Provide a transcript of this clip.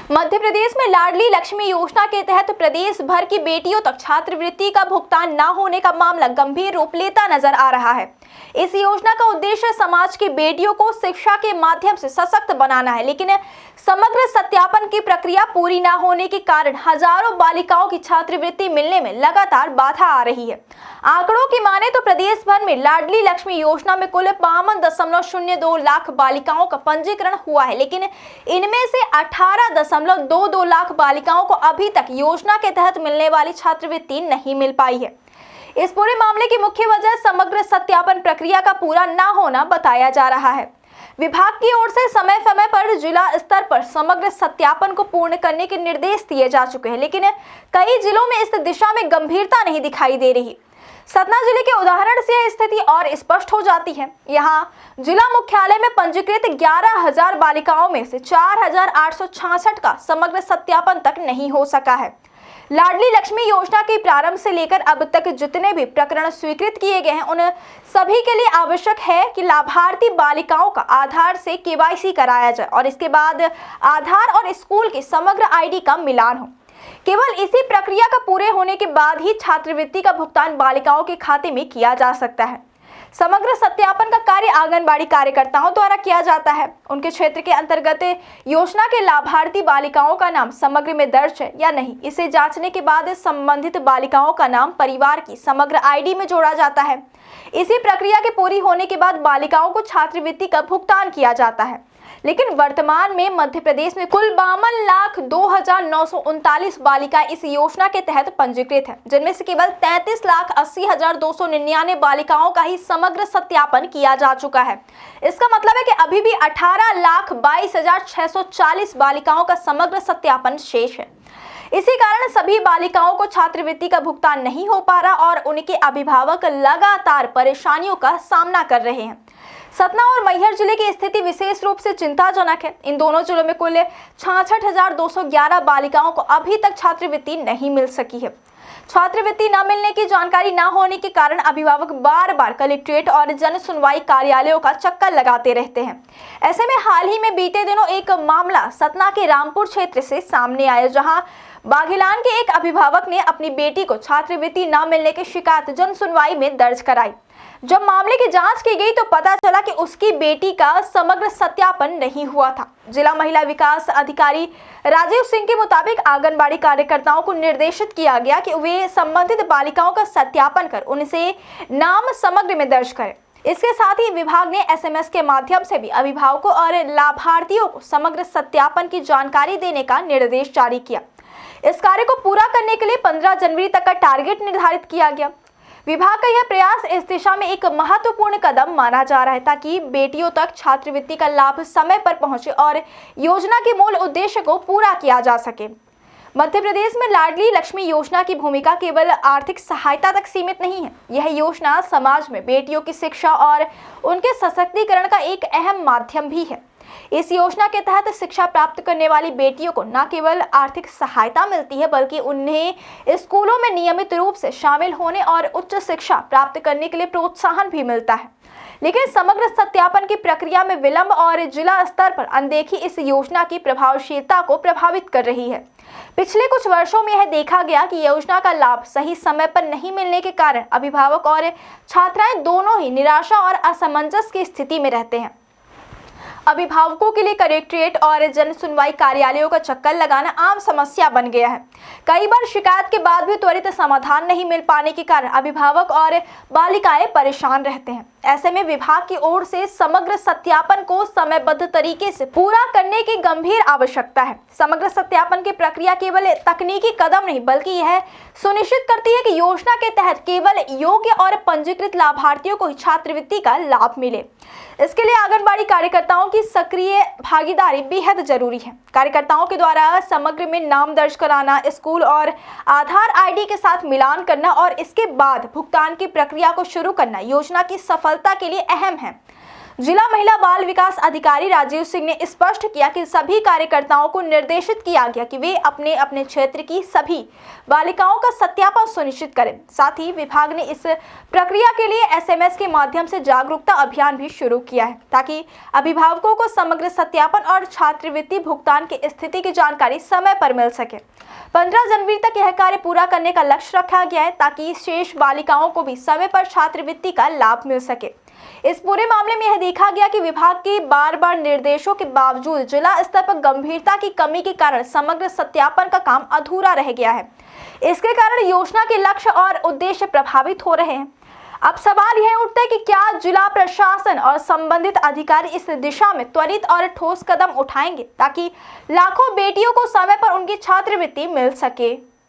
मध्य प्रदेश में लाडली लक्ष्मी योजना के तहत प्रदेश भर की बेटियों तक छात्रवृत्ति का भुगतान न होने का मामला गंभीर रूप लेता नजर आ रहा है। इस योजना का उद्देश्य समाज की बेटियों को शिक्षा के माध्यम से सशक्त बनाना है, लेकिन समग्र सत्यापन की प्रक्रिया पूरी न होने के कारण हजारों बालिकाओं की छात्रवृत्ति मिलने में लगातार बाधा आ रही है। आंकड़ों की माने तो प्रदेश भर में लाडली लक्ष्मी योजना में कुल 52.02 लाख बालिकाओं का पंजीकरण हुआ है, लेकिन इनमें से 18.22 लाख बालिकाओं को अभी तक योजना के तहत मिलने वाली छात्रवृत्ति नहीं मिल पाई है। इस पूरे मामले की मुख्य वजह समग्र सत्यापन प्रक्रिया का पूरा न होना बताया जा रहा है। विभाग की ओर से समय समय पर जिला स्तर पर समग्र सत्यापन को पूर्ण करने के निर्देश दिए जा चुके हैं, लेकिन कई जिलों में इस दिशा में गंभीरता नहीं दिखाई दे रही। सतना जिले के उदाहरण से यह स्थिति और स्पष्ट हो जाती है। यहाँ जिला मुख्यालय में पंजीकृत 11,000 बालिकाओं में से 4,866 का समग्र सत्यापन तक नहीं हो सका है। लाडली लक्ष्मी योजना के प्रारंभ से लेकर अब तक जितने भी प्रकरण स्वीकृत किए गए हैं, उन सभी के लिए आवश्यक है कि लाभार्थी बालिकाओं का आधार से केवाईसी कराया जाए और इसके बाद आधार और स्कूल की समग्र आईडी का मिलान हो। केवल इसी प्रक्रिया का पूरे होने के बाद ही छात्रवृत्ति का भुगतान बालिकाओं के खाते में किया जा सकता है। समग्र सत्यापन का कार्य आंगनबाड़ी कार्यकर्ताओं द्वारा किया जाता है। उनके क्षेत्र के अंतर्गत योजना के लाभार्थी बालिकाओं का नाम समग्र में दर्ज है या नहीं, इसे जांचने के बाद संबंधित बालिकाओं का नाम परिवार की समग्र आईडी में जोड़ा जाता है। इसी प्रक्रिया के पूरी होने के बाद बालिकाओं को छात्रवृत्ति का भुगतान किया जाता है। लेकिन वर्तमान में मध्य प्रदेश में कुल 52,02,939 बालिकाएं इस योजना के तहत पंजीकृत हैं, जिनमें से केवल 33,80,299 बालिकाओं का ही समग्र सत्यापन किया जा चुका है। इसका मतलब है कि अभी भी 18,22,640 बालिकाओं का समग्र सत्यापन शेष है। इसी कारण सभी बालिकाओं को छात्रवृत्ति का भुगतान नहीं हो पा रहा और उनके अभिभावक लगातार परेशानियों का सामना कर रहे हैं। सतना और मैहर जिले की स्थिति विशेष रूप से चिंताजनक है। इन दोनों जिलों में कुल 66,211 बालिकाओं को अभी तक छात्रवृत्ति नहीं मिल सकी है। छात्रवृत्ति न मिलने की जानकारी न होने के कारण अभिभावक बार बार कलेक्ट्रेट और जन सुनवाई कार्यालयों का चक्कर लगाते रहते हैं। ऐसे में हाल ही में बीते दिनों एक मामला सतना के रामपुर क्षेत्र से सामने आया, जहां बाघिलान के एक अभिभावक ने अपनी बेटी को छात्रवृत्ति न मिलने की शिकायत जन सुनवाई में दर्ज कराई। जब मामले की जांच की गई तो पता चला कि उसकी बेटी का समग्र सत्यापन नहीं हुआ था। जिला महिला विकास अधिकारी राजीव सिंह के मुताबिक आंगनबाड़ी कार्यकर्ताओं को निर्देशित किया गया कि वे संबंधित बालिकाओं का सत्यापन कर उनसे नाम समग्र में दर्ज करें। इसके साथ ही विभाग ने SMS के माध्यम से भी अभिभावकों और लाभार्थियों को समग्र सत्यापन की जानकारी देने का निर्देश जारी किया। इस कार्य को पूरा करने के लिए 15 जनवरी तक का टारगेट निर्धारित किया गया। विभाग का यह प्रयास इस दिशा में एक महत्वपूर्ण कदम माना जा रहा है, ताकि बेटियों तक छात्रवृत्ति का लाभ समय पर पहुंचे और योजना के मूल उद्देश्य को पूरा किया जा सके। मध्य प्रदेश में लाडली लक्ष्मी योजना की भूमिका केवल आर्थिक सहायता तक सीमित नहीं है। यह योजना समाज में बेटियों की शिक्षा और उनके सशक्तिकरण का एक अहम माध्यम भी है। इस योजना के तहत शिक्षा प्राप्त करने वाली बेटियों को न केवल आर्थिक सहायता मिलती है, बल्कि उन्हें स्कूलों में नियमित रूप से शामिल होने और उच्च शिक्षा प्राप्त करने के लिए प्रोत्साहन भी मिलता है। लेकिन समग्र सत्यापन की प्रक्रिया में विलंब और जिला स्तर पर अनदेखी इस योजना की प्रभावशीलता को प्रभावित कर रही है। पिछले कुछ वर्षों में यह देखा गया कि योजना का लाभ सही समय पर नहीं मिलने के कारण अभिभावक और छात्राएं दोनों ही निराशा और असमंजस की स्थिति में रहते हैं। अभिभावकों के लिए कलेक्ट्रेट और जन सुनवाई कार्यालयों का चक्कर लगाना आम समस्या बन गया है। कई बार शिकायत के बाद भी त्वरित समाधान नहीं मिल पाने के कारण अभिभावक और बालिकाएं परेशान रहते हैं। ऐसे में विभाग की ओर से समग्र सत्यापन को समयबद्ध तरीके से पूरा करने की गंभीर आवश्यकता है। समग्र सत्यापन की प्रक्रिया केवल तकनीकी कदम नहीं, बल्कि यह सुनिश्चित करती है कि योजना के तहत केवल योग्य और पंजीकृत लाभार्थियों को ही छात्रवृत्ति का लाभ मिले। इसके लिए आंगनबाड़ी कार्यकर्ताओं की सक्रिय भागीदारी बेहद जरूरी है। कार्यकर्ताओं के द्वारा समग्र में नाम दर्ज कराना, स्कूल और आधार आईडी के साथ मिलान करना और इसके बाद भुगतान की प्रक्रिया को शुरू करना योजना की सफलता के लिए अहम है। जिला महिला बाल विकास अधिकारी राजीव सिंह ने स्पष्ट किया कि सभी कार्यकर्ताओं को निर्देशित किया गया कि वे अपने अपने क्षेत्र की सभी बालिकाओं का सत्यापन सुनिश्चित करें। साथ ही विभाग ने इस प्रक्रिया के लिए SMS के माध्यम से जागरूकता अभियान भी शुरू किया है, ताकि अभिभावकों को समग्र सत्यापन और छात्रवृत्ति भुगतान की स्थिति की जानकारी समय पर मिल सके। 15 जनवरी तक यह कार्य पूरा करने का लक्ष्य रखा गया है, ताकि शेष बालिकाओं को भी समय पर छात्रवृत्ति का लाभ मिल सके। इस पूरे मामले में यह देखा गया कि विभाग के बार-बार निर्देशों के बावजूद जिला स्तर पर गंभीरता की कमी के कारण समग्र सत्यापन का काम अधूरा रह गया है। इसके कारण योजना के लक्ष्य और उद्देश्य प्रभावित हो रहे हैं। अब सवाल यह उठता है कि क्या जिला प्रशासन और संबंधित अधिकारी इस दिशा में त्वरित और ठोस कदम उठाएंगे, ताकि लाखों बेटियों को समय पर उनकी छात्रवृत्ति मिल सके।